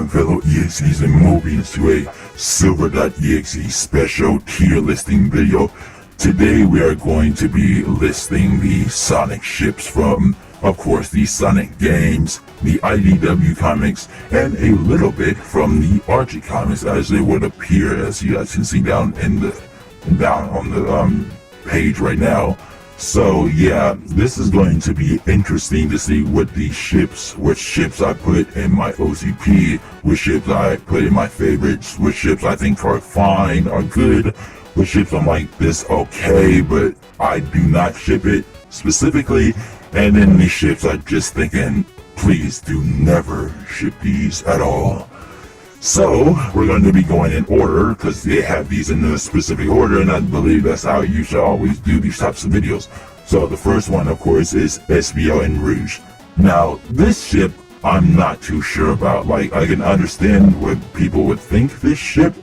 welcome fellow EXEs and Mobians to a Silver.Exe special tier listing video. Today we are going to be listing the Sonic ships from, of course, the Sonic games, the IDW comics, and a little bit from the Archie comics as they would appear, as you guys can see down on the page right now. So yeah, this is going to be interesting to see what these ships, which ships I put in my OCP, which ships I put in my favorites, which ships I think are fine, are good, which ships I'm like, this okay, but I do not ship it specifically, and then these ships I'm just thinking, please do never ship these at all. So, we're going to be going in order, because they have these in a specific order, and I believe that's how you should always do these types of videos. So, the first one, of course, is X Rouge. Now, this ship, I'm not too sure about. Like, I can understand what people would think this ship,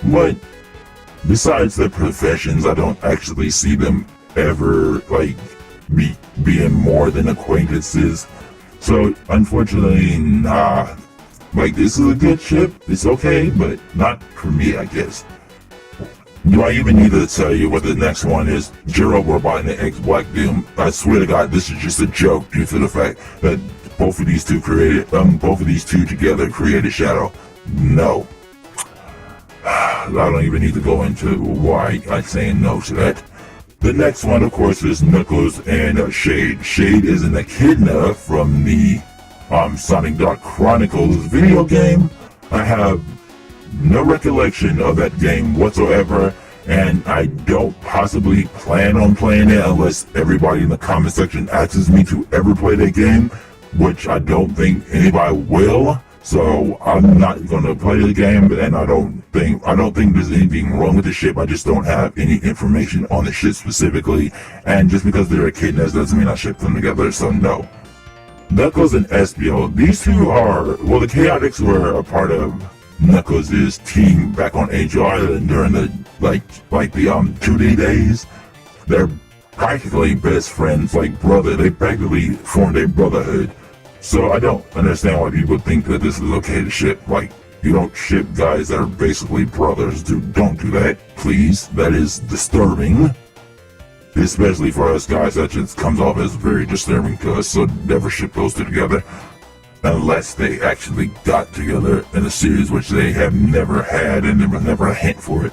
but besides their professions, I don't actually see them ever, like, being more than acquaintances. So, unfortunately, nah. Like, this is a good ship, it's okay, but not for me, I guess. Do I even need to tell you what the next one is? Jira Robot and the X Black Doom. I swear to God, this is just a joke due to the fact that both of these two together created Shadow. No. I don't even need to go into why I'm saying no to that. The next one, of course, is Knuckles and Shade. Shade is an echidna from the Sonic Chronicles video game. I have no recollection of that game whatsoever, and I don't possibly plan on playing it unless everybody in the comment section asks me to ever play that game, which I don't think anybody will. So I'm not gonna play the game, and I don't think there's anything wrong with the ship. I just don't have any information on the ship specifically, and just because they're echidnas doesn't mean I ship them together, so no. Knuckles and Espio, these two are, well, the Chaotix were a part of Knuckles' team back on Angel Island during the, like the 2D days. They're practically best friends, like brother. They practically formed a brotherhood. So I don't understand why people think that this is okay to ship. Like, you don't ship guys that are basically brothers. Don't do that, please. That is disturbing. Especially for us guys, that just comes off as very disturbing to us, so never ship those two together. Unless they actually got together in a series, which they have never had, and there was never a hint for it.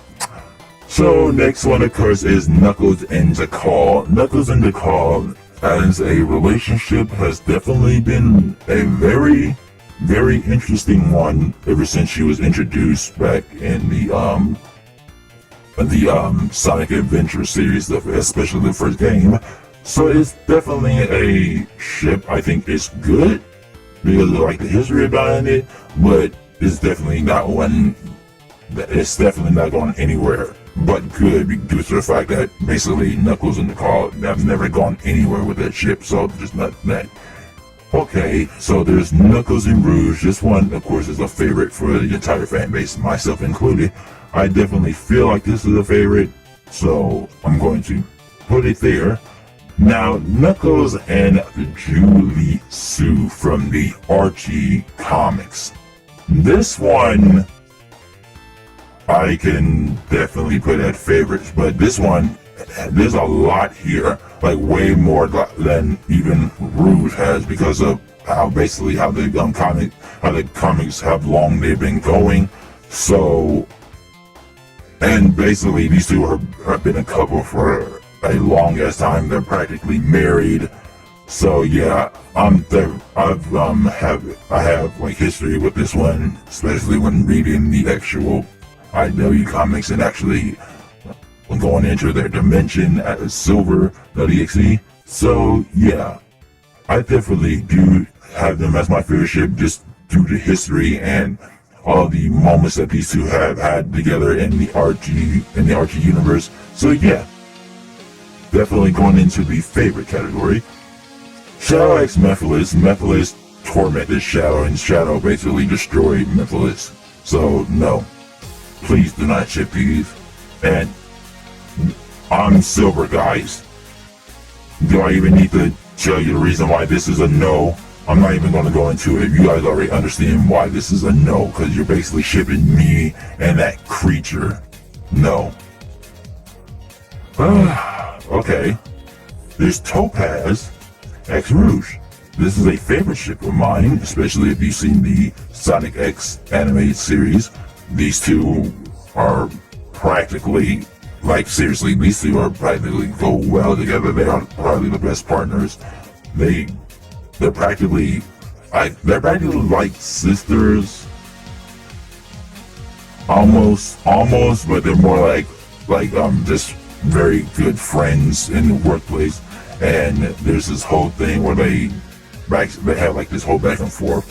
So, next one, of course, is Knuckles and Zakal. Knuckles and Zakal, as a relationship, has definitely been a very, very interesting one ever since she was introduced back in the Sonic Adventure series, especially the first game. So it's definitely a ship I think is good because of like the history behind it, but it's definitely not one that it's definitely not going anywhere but good due to the fact that basically Knuckles and Nicole have never gone anywhere with that ship, so just not that. Okay, so there's Knuckles and Rouge. This one, of course, is a favorite for the entire fan base, myself included. I definitely feel like this is a favorite, so I'm going to put it there. Now, Knuckles and Julie Sue from the Archie comics. This one, I can definitely put at favorites, but this one, there's a lot here, like way more than even Rouge has, because of how the comics have long they've been going. So, and basically these two have been a couple for a long ass time. They're practically married. So yeah, I have like history with this one, especially when reading the actual IDW comics and actually going into their dimension at Silver.Exe. So yeah, I definitely do have them as my favorite ship just due to history and all the moments that these two have had together in the Archie universe. So yeah, definitely going into the favorite category. Shadow X Mephiles tormented Shadow, and Shadow basically destroyed Mephiles. So no, please do not ship these. And I'm Silver, guys. Do I even need to tell you the reason why this is a no? I'm not even going to go into it. You guys already understand why this is a no, because you're basically shipping me and that creature. No. Okay. There's Topaz X Rouge. This is a favorite ship of mine, especially if you've seen the Sonic.Exe animated series. These two are practically, like seriously, these two are practically go well together. They are probably the best partners. They're practically like sisters. Almost, but they're more like just very good friends in the workplace. And there's this whole thing where they have like this whole back and forth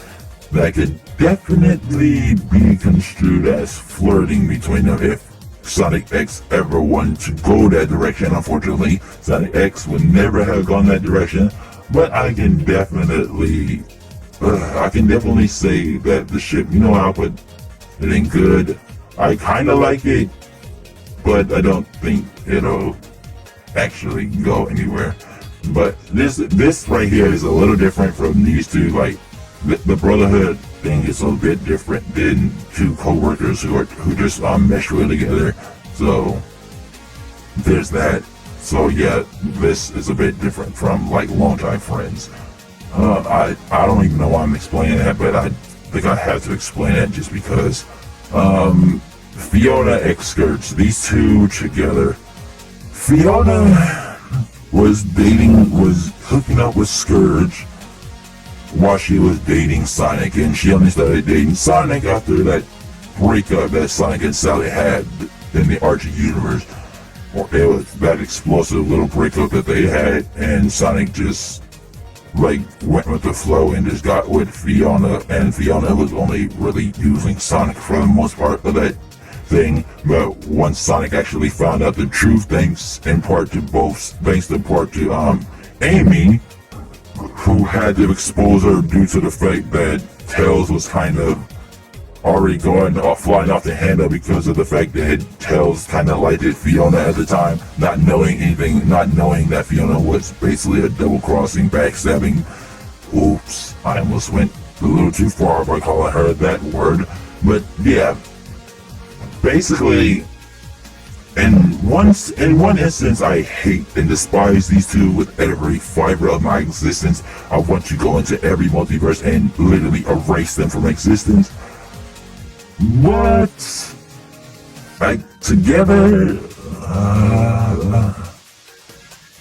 that could definitely be construed as flirting between them if Sonic.Exe ever wanted to go that direction. Unfortunately, Sonic.Exe would never have gone that direction, but I can definitely say that the ship, you know, I'll put it in good. I kind of like it, but I don't think it'll actually go anywhere. But this right here is a little different from these two. Like the brotherhood thing is a bit different than two co-workers who just mesh well together. So there's that. So yeah, this is a bit different from like longtime friends. I don't even know why I'm explaining that, but I think I have to explain it just because. Fiona X Skirts, these two together. Fiona was hooking up with Scourge while she was dating Sonic, and she only started dating Sonic after that breakup that Sonic and Sally had in the Archie universe. It was that explosive little breakup that they had, and Sonic just like went with the flow and just got with Fiona, and Fiona was only really using Sonic for the most part of that thing. But once Sonic actually found out the truth, thanks in part to Amy, who had to expose her due to the fact that Tails was kind of already flying off the handle because of the fact that Tails kind of liked Fiona at the time, not knowing that Fiona was basically a double-crossing, backstabbing. Oops, I almost went a little too far by calling her that word. But yeah, basically, in one instance, I hate and despise these two with every fiber of my existence. I want to go into every multiverse and literally erase them from existence. What? Like, together, I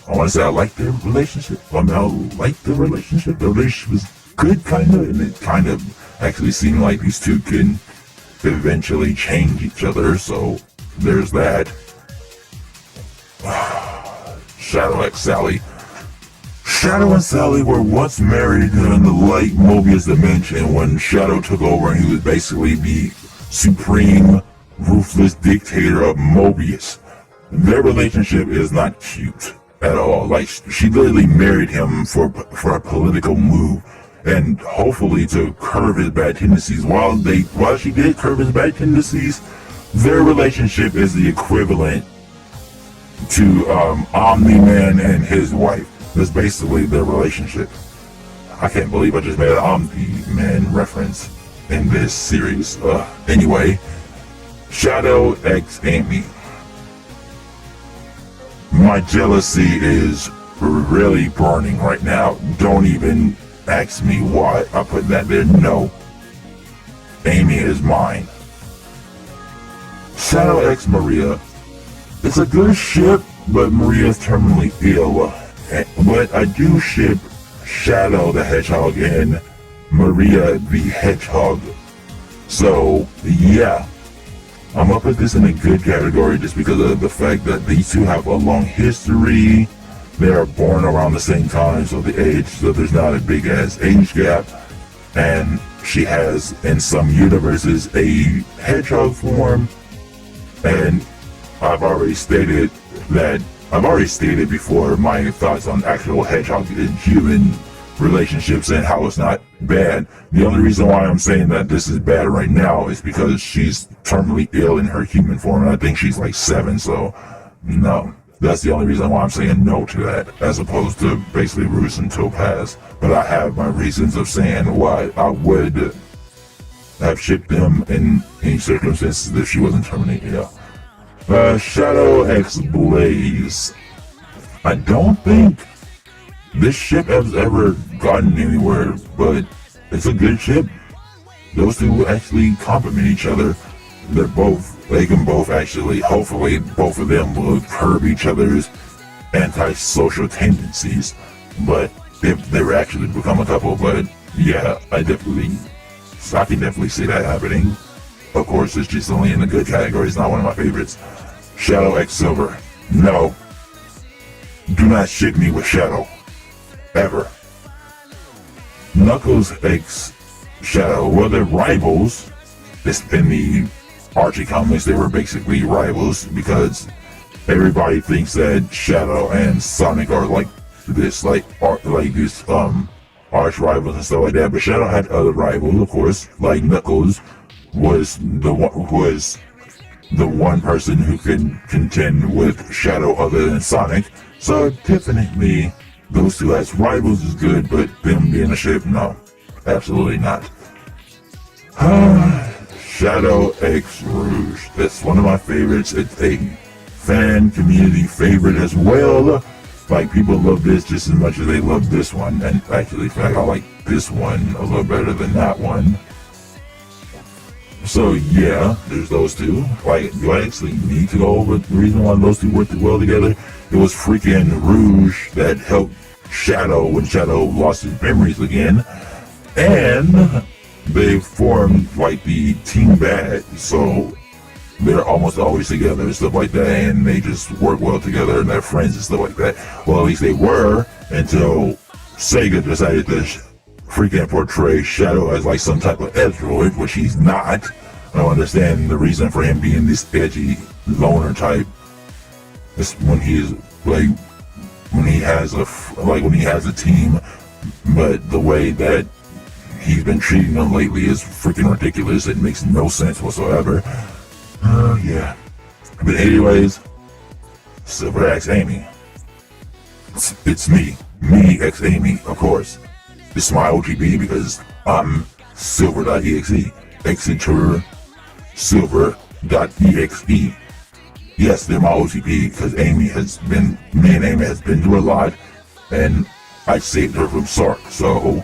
want to say I like their relationship. The relationship was good, kind of, and it kind of actually seemed like these two can eventually change each other, so there's that. Shadow X Sally. Shadow and Sally were once married in the light Mobius dimension when Shadow took over and he was basically the supreme, ruthless dictator of Mobius. Their relationship is not cute at all. Like, she literally married him for a political move and hopefully to curb his bad tendencies. While she did curb his bad tendencies, their relationship is the equivalent to Omni-Man and his wife. That's basically their relationship. I can't believe I just made an Omni-Man reference in this series. Anyway, Shadow X Amy. My jealousy is really burning right now. Don't even ask me why I put that there. No. Amy is mine. Shadow X Maria. It's a good ship, but Maria's terminally ill. But I do ship Shadow the Hedgehog and Maria the Hedgehog. So, yeah. I'm gonna put this in a good category just because of the fact that these two have a long history. They are born around the same time, so there's not a big ass age gap. And she has, in some universes, a hedgehog form. And I've already stated before my thoughts on actual hedgehog and human relationships and how it's not bad. The only reason why I'm saying that this is bad right now is because she's terminally ill in her human form, and I think she's like 7, so no. That's the only reason why I'm saying no to that, as opposed to basically Rouge and Topaz. But I have my reasons of saying why I would have shipped them in any circumstances if she wasn't terminated. Shadow X Blaze. I don't think this ship has ever gotten anywhere, but it's a good ship. Those two actually complement each other. They can both actually, hopefully both of them will curb each other's antisocial tendencies. But if they were actually become a couple, but yeah, I can definitely see that happening. Of course, it's just only in the good category. It's not one of my favorites. Shadow X Silver. No. Do not ship me with Shadow. Ever. Knuckles X Shadow. Well, they're rivals. In the Archie comics, they were basically rivals because everybody thinks that Shadow and Sonic are like this, arch rivals and stuff like that. But Shadow had other rivals, of course, like Knuckles was the one person who could contend with Shadow other than Sonic. So definitely those two as rivals is good, but them being a ship, no, absolutely not. Shadow X Rouge. That's one of my favorites. It's a fan community favorite as well. Like, people love this just as much as they love this one. And actually, in fact, I like this one a little better than that one. So yeah, there's those two. Like, do I actually need to go over the reason why those two worked well together? It was freaking Rouge that helped Shadow when Shadow lost his memories again. And they formed like the Team Bad, so they're almost always together and stuff like that, and they just work well together and they're friends and stuff like that. Well, at least they were, until Sega decided to freaking portray Shadow as like some type of android, which he's not. I don't understand the reason for him being this edgy loner type. It's when he's like, when he has a team, but the way that he's been treating them lately is freaking ridiculous. It makes no sense whatsoever. Yeah. But anyways, Silver.Exe Amy. It's me. Me X Amy, of course. It's my OTP because I'm Silver.Exe. Exitor Silver.Exe. Yes, they're my OTP because me and Amy has been through a lot, and I saved her from Sark, so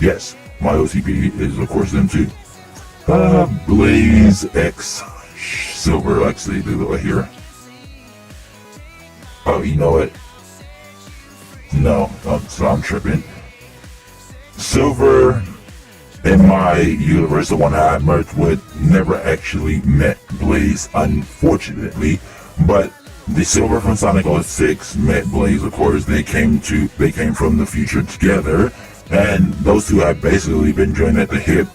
yes. My OTP is, of course, them too. Blaze X Silver.Exe, they do it here. Oh, you know what? No, so I'm tripping. Silver in my universe, the one I merged with, never actually met Blaze, unfortunately. But the Silver from Sonic.Exe met Blaze, of course. They came from the future together. And those two have basically been joined at the hip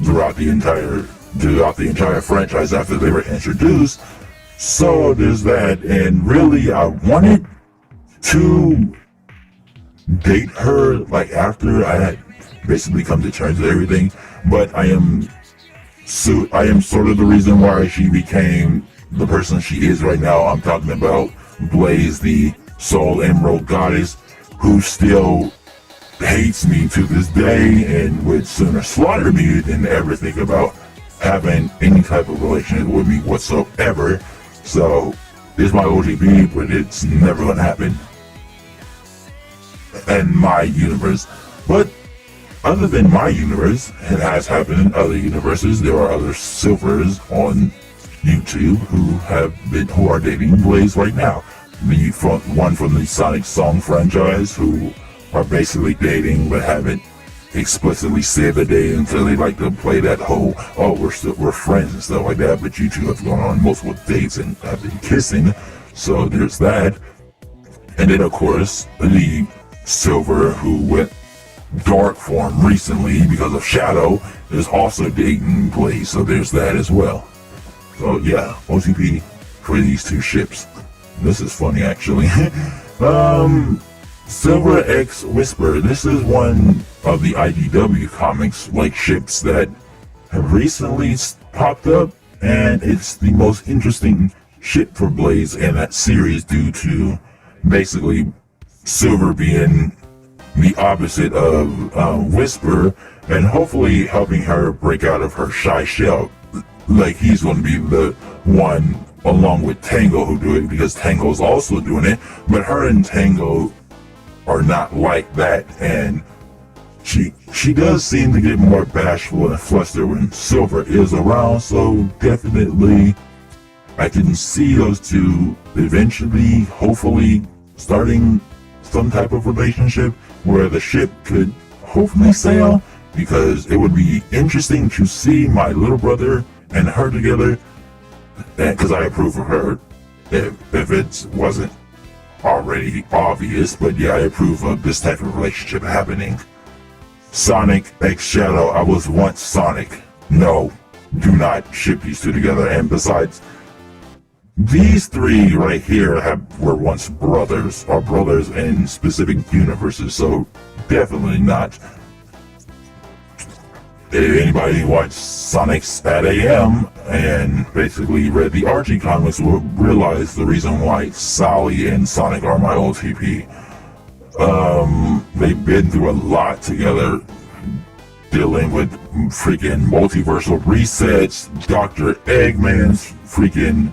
throughout the entire franchise after they were introduced. So there's that, and really I wanted to date her like after I had basically come to terms with everything, but I am sort of the reason why she became the person she is right now. I'm talking about Blaze, the Soul Emerald goddess, who still hates me to this day and would sooner slaughter me than ever think about having any type of relationship with me whatsoever. So it's my OTP, but it's never gonna happen in my universe. But other than my universe, it has happened in other universes. There are other Silvers on YouTube who are dating Blaze right now. One from the Sonic song franchise who are basically dating but haven't explicitly said that they until they like to play that whole, oh, we're friends and stuff like that, but you two have gone on multiple dates and have been kissing. So there's that. And then of course the Silver who went dark form recently because of Shadow is also dating Blaze, so there's that as well. So yeah, OTP for these two ships. This is funny actually. Silver.Exe Whisper. This is one of the IDW comics like ships that have recently popped up, and it's the most interesting ship for Blaze in that series due to basically Silver being the opposite of Whisper, and hopefully helping her break out of her shy shell. Like he's going to be the one along with Tango who do it, because Tango's also doing it, but her and Tango are not like that, and she does seem to get more bashful and flustered when Silver is around, so definitely I can see those two eventually, hopefully, starting some type of relationship where the ship could hopefully sail, because it would be interesting to see my little brother and her together, because I approve of her, if it wasn't already obvious, but yeah, I approve of this type of relationship happening. Sonic.Exe Shadow, I was once Sonic. No, do not ship these two together, and besides, these three right here were once brothers, or brothers in specific universes, so definitely not. If anybody watched Sonic's at AM and basically read the Archie comics will realize the reason why Sally and Sonic are my OTP. They've been through a lot together, dealing with freaking multiversal resets, Dr. Eggman's freaking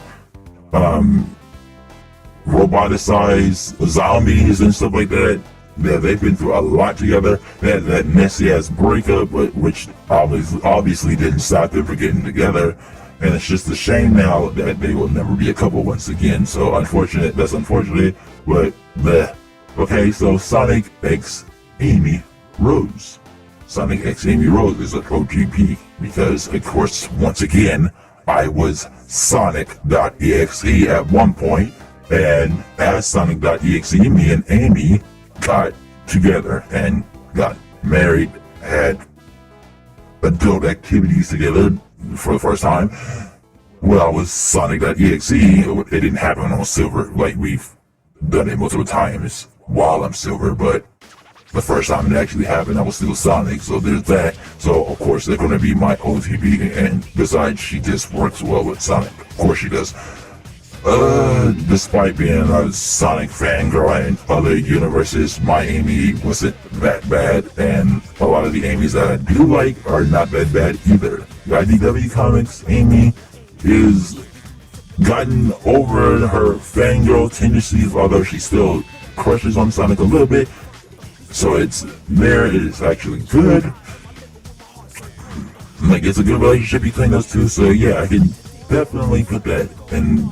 roboticized zombies and stuff like that. Yeah, they've been through a lot together. That messy ass breakup, which obviously didn't stop them from getting together. And it's just a shame now that they will never be a couple once again. So that's unfortunate, but bleh. Okay, so Sonic.Exe Amy Rose. Sonic.Exe Amy Rose is an OGP because, of course, once again, I was Sonic.Exe at one point, and as Sonic.Exe, me and Amy got together and got married, had adult activities together for the first time. Well, I was Sonic.Exe. It didn't happen on Silver, like we've done it multiple times while I'm Silver, but the first time it actually happened, I was still Sonic, so there's that. So, of course, they're going to be my OTP, and besides, she just works well with Sonic. Of course she does. Despite being a Sonic fangirl in other universes, my Amy wasn't that bad, and a lot of the Amy's that I do like are not that bad either. The IDW Comics Amy is gotten over her fangirl tendencies, although she still crushes on Sonic a little bit. So it's actually good. Like, it's a good relationship between those two, so yeah, I can definitely put that in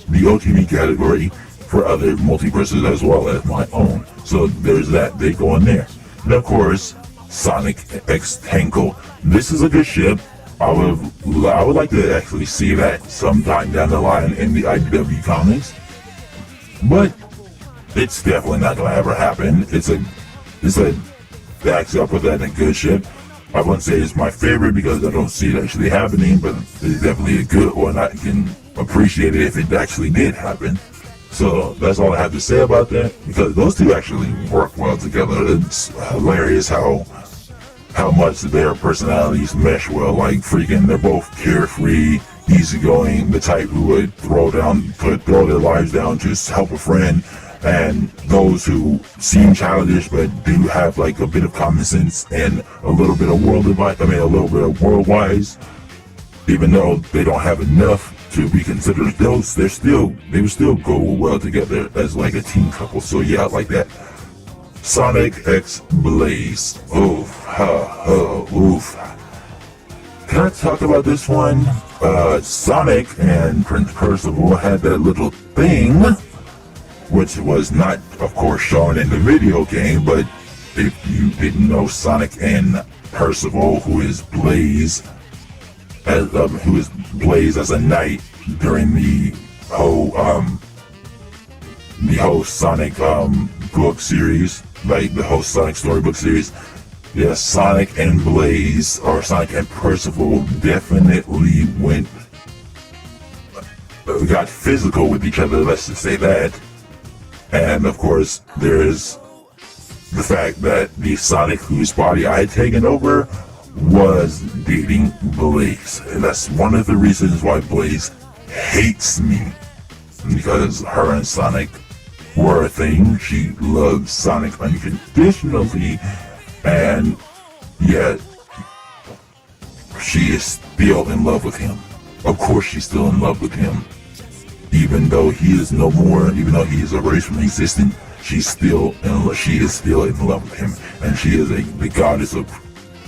the OTV category for other multiverses as well as my own. So there's that, they go in there. And of course, Sonic.X Tango. This is a good ship. I would like to actually see that sometime down the line in the IDW comics. But it's definitely not gonna ever happen. Actually, I'll put that in a good ship. I wouldn't say it's my favorite because I don't see it actually happening, but it's definitely a good one. I can appreciate it if it actually did happen. So that's all I have to say about that, because those two actually work well together. It's hilarious how much their personalities mesh well. Like, freaking, they're both carefree, easygoing, the type who would throw their lives down to help a friend, and those who seem childish but do have like a bit of common sense and a little bit of world wise, even though they don't have enough to be considered adults, they would still go well together as like a team couple. So yeah, I like that. Sonic.Exe Blaze. Oof. Can I talk about this one? Sonic and Prince Percival had that little thing, which was not, of course, shown in the video game, but if you didn't know, Sonic and Percival, who is Blaze as a knight during the whole Sonic book series, like the whole Sonic storybook series. Yeah, Sonic and Blaze, or Sonic and Percival, definitely got physical with each other, let's just say that. And of course, there's the fact that the Sonic whose body I had taken over was dating Blaze. And that's one of the reasons why Blaze hates me because her and Sonic were a thing. She loves Sonic unconditionally, and yet she is still in love with him. Of course she's still in love with him. Even though he is no more, even though he is erased from existence, she is still in love with him. And she is the goddess of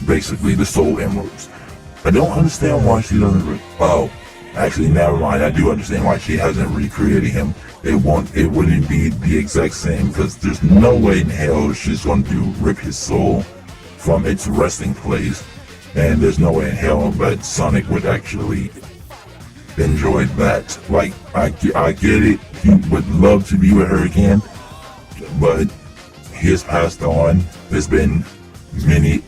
basically the soul emeralds. I don't understand why she doesn't actually never mind, I do understand why she hasn't recreated him. It wouldn't be the exact same, because there's no way in hell she's going to rip his soul from its resting place. And there's no way in hell that Sonic would actually enjoy that. Like, I get it, he would love to be with her again, but he has passed on. It's been many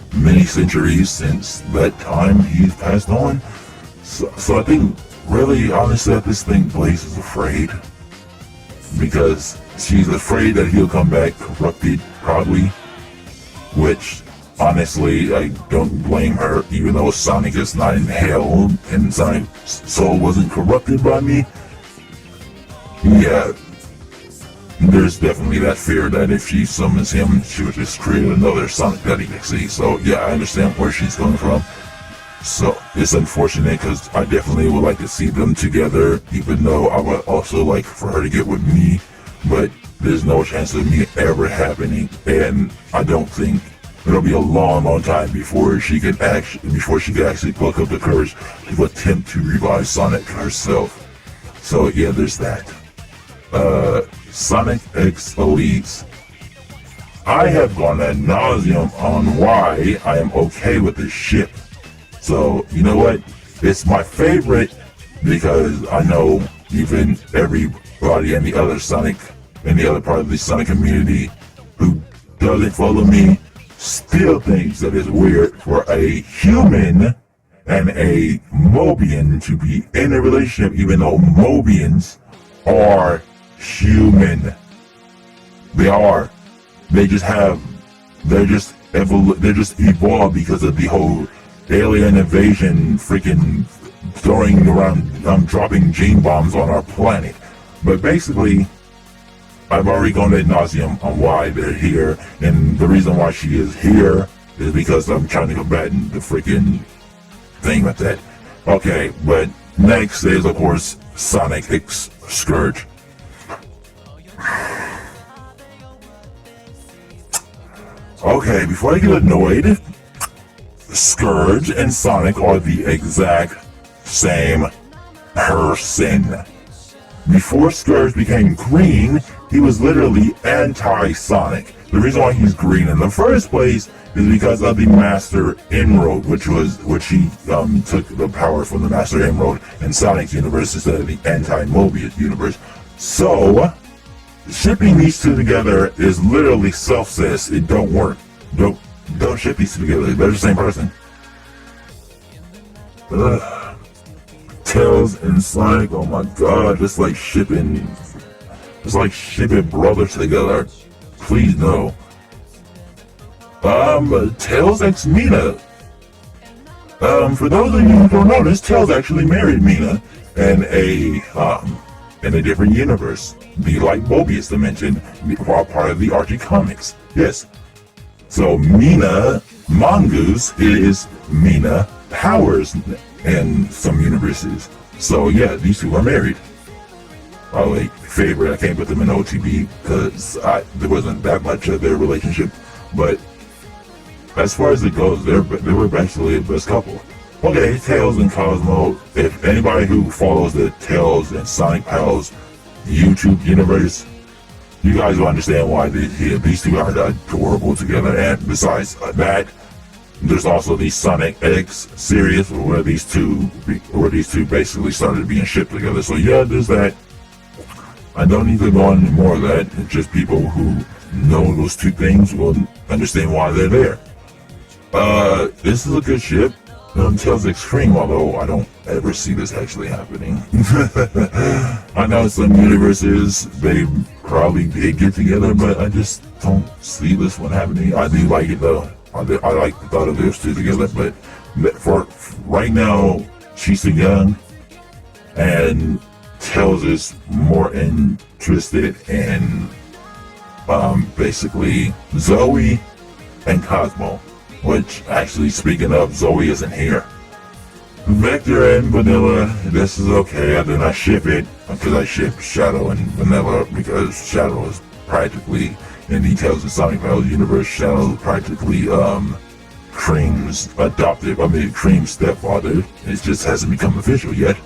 centuries since that time he's passed on. So I think, really, honestly, at this thing, Blaze is afraid. Because she's afraid that he'll come back corrupted, probably. Which, honestly, I don't blame her, even though Sonic is not in hell and Sonic's soul wasn't corrupted by me. Yeah, there's definitely that fear that if she summons him, she would just create another Sonic.Exe. So yeah, I understand where she's coming from. So it's unfortunate, because I definitely would like to see them together, even though I would also like for her to get with me, but there's no chance of me ever happening, and I don't think it'll be a long time before she could actually pluck up the courage to attempt to revive Sonic herself. So yeah, there's that. Sonic.Exe Elites. I have gone ad nauseum on why I am okay with this ship. So, you know what? It's my favorite because I know even everybody in the other part of the Sonic community who doesn't follow me still thinks that it's weird for a human and a Mobian to be in a relationship, even though Mobians are human. They are. They're just evolved because of the whole alien invasion, freaking dropping gene bombs on our planet. But basically, I've already gone ad nauseum on why they're here, and the reason why she is here is because I'm trying to combat the freaking thing with that. Okay, but next is, of course, Sonic.Exe Scourge. Okay, before I get annoyed, Scourge and Sonic are the exact same person. Before Scourge became green, he was literally anti-Sonic. The reason why he's green in the first place is because of the Master Emerald, which he took the power from the Master Emerald in Sonic's universe instead of the anti-Mobius universe. So, shipping these two together is literally self-says it don't work. Don't ship these two together. They're the same person. Tails and Sonic, oh my god, it's like shipping brothers together. Please no. Tails X Mina. For those of you who don't know this, Tails actually married Mina in a different universe. The like Mobius dimension, while part of the Archie comics. Yes. So Mina Mongoose is Mina Powers in some universes. So yeah, these two are married. My favorite, I can't put them in OTB because there wasn't that much of their relationship. But as far as it goes, they were actually the best couple. Okay, Tails and Cosmo. If anybody who follows the Tails and Sonic Pals YouTube universe, you guys will understand why these two are adorable together. And besides that, there's also the Sonic.Exe series where these two basically started being shipped together. So yeah, there's that. I don't need to go on more of that. It's just people who know those two things will understand why they're there. This is a good ship. Tails Extreme, although I don't ever see this actually happening. I know some universes, they probably did get together, but I just don't see this one happening. I do like it though. I like the thought of those two together, but for right now, she's too young, and Tails is more interested in basically Zoe and Cosmo, which actually, speaking of, Zoe isn't here. Vector and Vanilla, this is okay. I did not ship it because I shipped Shadow and Vanilla because Shadow is practically, in the Tales of Sonic Battle universe, Shadow is practically Cream's Cream's stepfather. It just hasn't become official yet.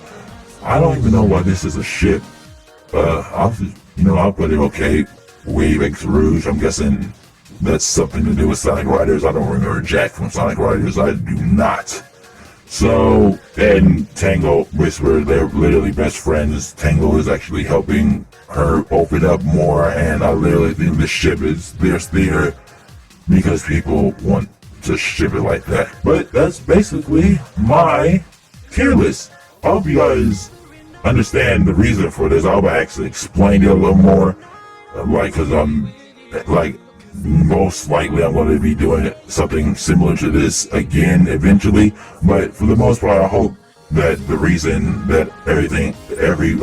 I don't even know why this is a ship. I'll put it okay. Wave X Rouge, I'm guessing that's something to do with Sonic Riders. I don't remember Jack from Sonic Riders, I do not. So, and Tango Whisper, they're literally best friends. Tango is actually helping her open up more, and I literally think this ship is there because people want to ship it like that. But that's basically my tier list. I hope you guys understand the reason for this. I'll actually explain it a little more, because most likely I'm going to be doing something similar to this again eventually, but for the most part I hope that the reason that every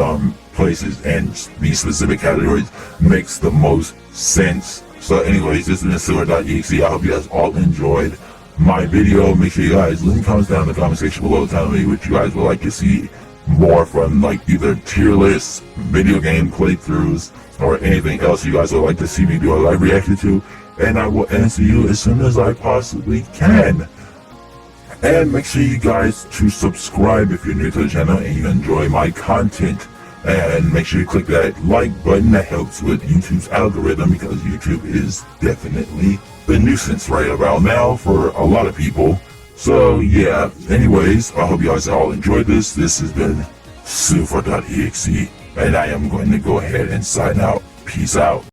places and these specific categories makes the most sense. So anyways, this is Silver.Exe. I hope you guys all enjoyed my video. Make sure you guys leave comments down in the comment section below telling me what you guys would like to see more from, like either tier lists, video game playthroughs, or anything else you guys would like to see me do a live reaction to, and I will answer you as soon as I possibly can. And make sure you guys to subscribe if you're new to the channel and you enjoy my content, and make sure you click that like button. That helps with YouTube's algorithm, because YouTube is definitely the nuisance right around now for a lot of people. So yeah, anyways, I hope you guys all enjoyed this. This has been Silver.Exe, and I am going to go ahead and sign out. Peace out.